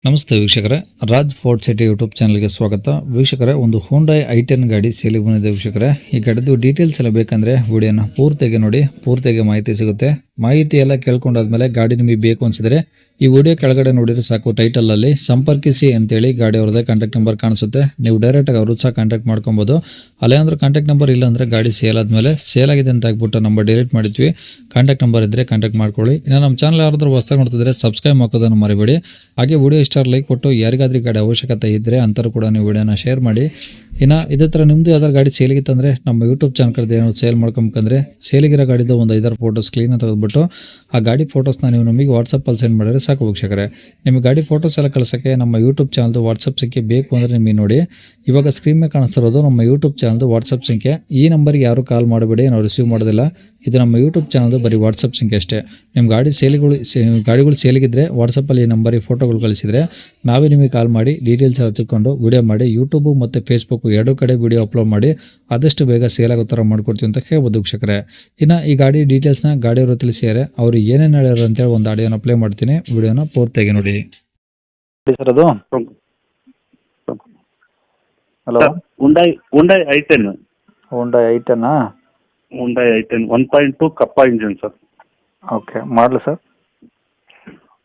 ನಮಸ್ತೆ ವೀಕ್ಷಕರೇ, Raj fort city YouTube ಚಾನಲ್ಗೆ ಸ್ವಾಗತ. ವೀಕ್ಷಕರೇ, ಒಂದು Hyundai i10 ಗಾಡಿ ಸೇಲಿಗೆ ಬಂದಿದೆ ವೀಕ್ಷಕರೇ. ಈ ಗಾಡಿದು ಡೀಟೇಲ್ಸ್ ಎಲ್ಲ ಬೇಕಂದ್ರೆ ವಿಡಿಯೋನ ಪೂರ್ತಿಯಾಗಿ ನೋಡಿ, ಪೂರ್ತಿಯಾಗಿ ಮಾಹಿತಿ ಸಿಗುತ್ತೆ. ಮಾಹಿತಿ ಎಲ್ಲ ಕೇಳ್ಕೊಂಡಾದ್ಮೇಲೆ ಗಾಡಿ ನಿಮಗೆ ಬೇಕು ಅನ್ಸಿದ್ರೆ ಈ ವಿಡಿಯೋ ಕೆಳಗಡೆ ನೋಡಿದ್ರೆ ಸಾಕು, ಟೈಟಲ್ ಅಲ್ಲಿ ಸಂಪರ್ಕಿಸಿ ಅಂತೇಳಿ ಗಾಡಿ ಅವ್ರದ್ದೇ ಕಾಂಟ್ಯಾಕ್ಟ್ ನಂಬರ್ ಕಾಣಿಸುತ್ತೆ. ನೀವು ಡೈರೆಕ್ಟ್ ಆಗಿ ಅವರು ಸಹ ಕಾಂಟ್ಯಾಕ್ಟ್ ಮಾಡ್ಕೊಬಹುದು. ಅಲ್ಲೇ ಅಂದ್ರೆ ಕಾಂಟ್ಯಾಕ್ಟ್ ನಂಬರ್ ಇಲ್ಲ ಅಂದ್ರೆ ಗಾಡಿ ಸೇಲ್ ಆದ್ಮೇಲೆ ಸೇಲ್ ಆಗಿದೆ ಅಂತ ಆಗ್ಬಿಟ್ಟು ನಂಬರ್ ಡಿಲೀಟ್ ಮಾಡಿದ್ವಿ. ಕಾಂಟ್ಯಾಕ್ಟ್ ನಂಬರ್ ಇದ್ರೆ ಕಾಂಟ್ಯಾಕ್ಟ್ ಮಾಡ್ಕೊಳ್ಳಿ. ಇನ್ನು ನಮ್ಮ ಚಾನಲ್ ಯಾರಾದ್ರೂ ಹೊಸದಾಗಿ ನೋಡ್ತಿದ್ರೆ ಸಬ್ಸ್ಕ್ರೈಬ್ ಹಾಕೋದನ್ನು ಮರಿಬೇಡಿ. ಹಾಗೆ ವಿಡಿಯೋ ಇಷ್ಟ ಲೈಕ್ ಕೊಟ್ಟು ಯಾರಿಗಾದ್ರೂ ಗಾಡಿ ಅವಶ್ಯಕತೆ ಇದ್ದರೆ ಅಂಥವ್ರು ಕೂಡ ನೀವು ವಿಡಿಯೋನ ಶೇರ್ ಮಾಡಿ. ಇನ್ನು ಇದೇ ಥರ ನಿಮ್ಮದು ಯಾವ್ದಾರು ಗಾಡಿ ಸೇಲಿಗಿತ್ತಂದರೆ ನಮ್ಮ ಯೂಟ್ಯೂಬ್ ಚಾನಲ್ ಕಡೆ ಏನೋ ಸೇಲ್ ಮಾಡ್ಕೊಂಬೇಕಂದ್ರೆ ಸೇಲಿಗಿರೋ ಗಾಡಿದು ಒಂದು 5 ಫೋಟೋಸ್ ಕ್ಲೀನಾಗಿ ತೆಗೆದುಬಿಟ್ಟು ಆ ಗಾಡಿ ಫೋಟೋಸ್ನ ನೀವು ನಮಗೆ ವಾಟ್ಸಪ್ಪಲ್ಲಿ ಸೆಂಡ್ ಮಾಡಿದ್ರೆ ಸಾಕು ವೀಕ್ಷಕರೇ. ನಿಮಗೆ ಗಾಡಿ ಫೋಟೋಸ್ ಎಲ್ಲ ಕಳ್ಸೋಕ್ಕೆ ನಮ್ಮ ಯೂಟ್ಯೂಬ್ ಚಾನಲ್ದು ವಾಟ್ಸಪ್ ಸಂಖ್ಯೆ ಬೇಕು ಅಂದರೆ ನಿಮಗೆ ನೋಡಿ, ಇವಾಗ ಸ್ಕ್ರೀನ್ ಮೇಲೆ ಕಾಣಿಸ್ತಿರೋದು ನಮ್ಮ ಯೂಟ್ಯೂಬ್ ಚಾನಲ್ದು ವಾಟ್ಸಪ್ ಸಂಖ್ಯೆ. ಈ ನಂಬರ್ಗೆ ಯಾರು ಕಾಲ್ ಮಾಡಬೇಡಿ, ನಾವು ರಿಸೀವ್ ಮಾಡೋದಿಲ್ಲ. ಇದು ನಮ್ಮ ಯೂಟ್ಯೂಬ್ ಚಾನಲ್ದು ಬರೀ ವಾಟ್ಸಪ್ ಸಂಖ್ಯೆ ಅಷ್ಟೇ. ನಿಮ್ಮ ಗಾಡಿಗಳು ಸೇಲಿಗಿದ್ರೆ ವಾಟ್ಸಪ್ಪಲ್ಲಿ ಈ ನಂಬರಿಗೆ ಫೋಟೋಗಳು ಕಳಿಸಿದರೆ ನಾವೇ ನಿಮಗೆ ಕಾಲ್ ಮಾಡಿ ಡೀಟೇಲ್ಸ್ ಎಲ್ಲ ತಿಳ್ಕೊಂಡು ವಿಡಿಯೋ ಮಾಡಿ ಯೂಟ್ಯೂಬು ಮತ್ತು ಫೇಸ್ಬುಕ್ ಎರಡೂ ಕಡೆ ವಿಡಿಯೋ ಅಪ್ಲೋಡ್ ಮಾಡಿ ಆದಷ್ಟು ಬೇಗ ಸೇಲ್ ಆಗೋ ಥರ ಮಾಡ್ಕೊಡ್ತೀವಿ ಅಂತ ಹೇಳ್ಬೋದು ವೀಕ್ಷಕರೇ. ಇನ್ನು ಈ ಗಾಡಿ ಡೀಟೇಲ್ಸ್ನ ಗಾಡಿಯವರು ತಿಳಿಸಿದ್ದಾರೆ, ಅವರು ಏನೇನು ಹೇಳ್ಯಾರ ಅಂತೇಳಿ ಒಂದು ಆಡಿಯೋನ ಪ್ಲೇ ಮಾಡ್ತೀನಿ, ವಿಡಿಯೋನ ಪೂರ್ತಿಯಾಗಿ ನೋಡಿ. ಸರ್ ಅದು hello, Hyundai i10 Hyundai i10 Hyundai i10 1.2 ಕಪ್ಪ ಇಂಜಿನ್ ಸರ್. ಓಕೆ, ಮಾಡಲು ಸರ್?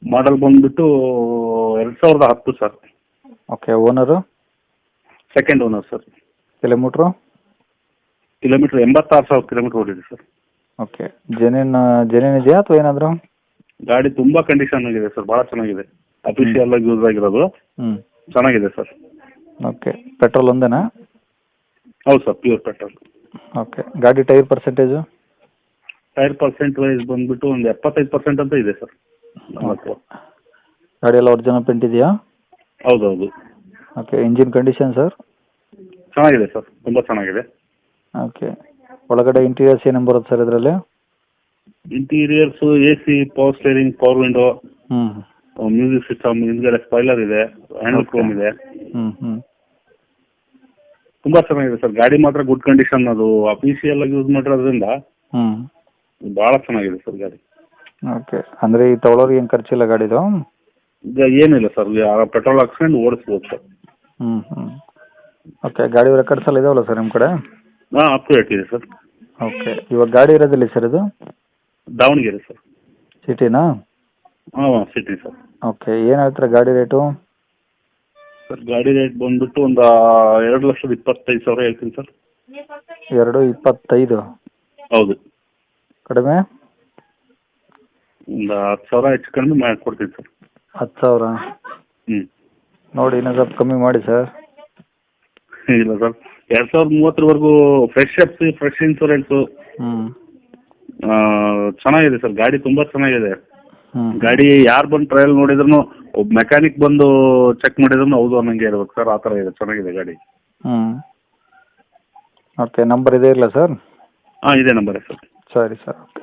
ಮಾಡಲ್ ಬಂದ್ಬಿಟ್ಟು 2010 sir. Okay, owner? Second owner sir. Kilometre 86,000 kilometre ಓಡಿದೆ ಸರ್. ಓಕೆ, ಜೆನ್ಯೂನ್ ಇದೆಯಾ ಅಥವಾ ಏನಾದರೂ? ಗಾಡಿ ತುಂಬಾ ಕಂಡೀಷನ್ ಆಗಿದೆ ಸರ್, ಬಹಳ ಚೆನ್ನಾಗಿದೆ. ಅಫಿಷಿಯಲ್ ಆಗಿ ಯೂಸ್ ಆಗಿರೋದು ಚೆನ್ನಾಗಿದೆ ಸರ್. ಓಕೆ, ಪೆಟ್ರೋಲ್ ಒಂದೇನಾ? ಹೌದು ಸರ್, ಪ್ಯೂರ್ ಪೆಟ್ರೋಲ್. ಓಕೆ, ಗಾಡಿ ಟೈರ್ ಪರ್ಸೆಂಟೇಜು? ಟೈರ್ ಪರ್ಸೆಂಟ್ ಬಂದ್ಬಿಟ್ಟು ಒಂದು 75% ಅಂತ ಇದೆ ಸರ್. ಗಾಡಿ ಎಲ್ಲ ಒರಿಜಿನಲ್ ಪೇಂಟ್ ಇದೆಯಾ? ಹೌದೌದು. Okay, engine condition sir? ಚೆನ್ನಾಗಿದೆ ಸರ್, ತುಂಬಾ ಚೆನ್ನಾಗಿದೆ. ಓಕೆ, ಒಳಗಡೆ ಇಂಟೀರಿಯರ್ಸ್ ಏನೇನು ಬರುತ್ತೆ ಸರ್ ಇದರಲ್ಲಿ? Interiors AC, power steering, power window, ಹ್ಞೂ ಮ್ಯೂಸಿಕ್ ಸಿಸ್ಟಮ್, ಹಿಂದ್ಗಡೆ ಸ್ಪೈಲರ್ ಇದೆ, ಹ್ಯಾಂಡಲ್ ಕ್ರೋಮ್ ಇದೆ. ಹ್ಞೂ ತುಂಬಾ ಚೆನ್ನಾಗಿದೆ ಸರ್. ಗಾಡಿ ಮಾತ್ರ ಗುಡ್ ಕಂಡೀಷನ್. ಅದು ಅಫಿಷಿಯಲ್ ಆಗಿ ಯೂಸ್ ಮಾಡಿರೋದ್ರಿಂದ ಬಹಳ ಚೆನ್ನಾಗಿದೆ ಸರ್ ಗಾಡಿ. ಓಕೆ, ಅಂದರೆ ಈ ತೊಗೊಳೋರಿಗೆ ಏನು ಖರ್ಚಿಲ್ಲ ಗಾಡಿದು? ಈಗ ಏನಿಲ್ಲ ಸರ್, ಪೆಟ್ರೋಲ್ ಹಾಕ್ಸ್ಕೊಂಡು ಓಡಿಸ್ಬೋದು ಸರ್. ಓಕೆ, ಗಾಡಿ ರೆಕಾರ್ಡ್ಸ್ ಎಲ್ಲ ಇದಾವಲ್ಲ ಸರ್ ನಿಮ್ಮ ಕಡೆ? ಅಪ್ ಟು ಡೇಟ್ ಇದೆ ಸರ್. ಓಕೆ, ಇವಾಗ ಗಾಡಿ ಇರೋದಿಲ್ಲ ಸರ್ ಇದು? ದಾವಣಗೆರೆ ಸರ್. ಸಿಟಿನಾ? City sir. ಓಕೆ, ಏನು ಹೇಳ್ತಾರೆ ಗಾಡಿ ರೇಟು? ಸರ್ ಗಾಡಿ ರೇಟ್ ಬಂದ್ಬಿಟ್ಟು ಒಂದು 2,25,000 ಹೇಳ್ತೀನಿ ಸರ್. 2,25,000? ಹೌದು. ಕಡಿಮೆ? ಒಂದು 10,000 ಹೆಚ್ಚು ಕಡಿಮೆ ಮಾಡಿಕೊಡ್ತೀನಿ ಸರ್. 10,000? ನೋಡಿ ಇನ್ನೂ ಸ್ವಲ್ಪ ಕಮ್ಮಿ ಮಾಡಿ ಸರ್. ಇಲ್ಲ ಸರ್, 2030ವರೆಗೂ ಫ್ರೆಶ್ ಎಫ್ಸಿ, ಫ್ರೆಶ್ ಇನ್ಶೂರೆನ್ಸು ಚೆನ್ನಾಗಿದೆ ಸರ್. ಗಾಡಿ ತುಂಬಾ ಚೆನ್ನಾಗಿದೆ. ಗಾಡಿ ಯಾರು ಬಂದು ಟ್ರಯಲ್ ನೋಡಿದ್ರು, ಒಬ್ಬ ಮೆಕ್ಯಾನಿಕ್ ಬಂದು ಚೆಕ್ ಮಾಡಿದ್ರು ಹೌದು ಅನ್ನಂಗೆ ಇರ್ಬೇಕು ಸರ್. ಆ ಥರ ಇದೆ, ಚೆನ್ನಾಗಿದೆ ಗಾಡಿ. ಓಕೆ, ನಂಬರ್ ಇದೆ ಇಲ್ಲ ಸರ್? ಇದೇ ನಂಬರೇ ಸರ್. ಸರಿ ಸರ್, ಓಕೆ.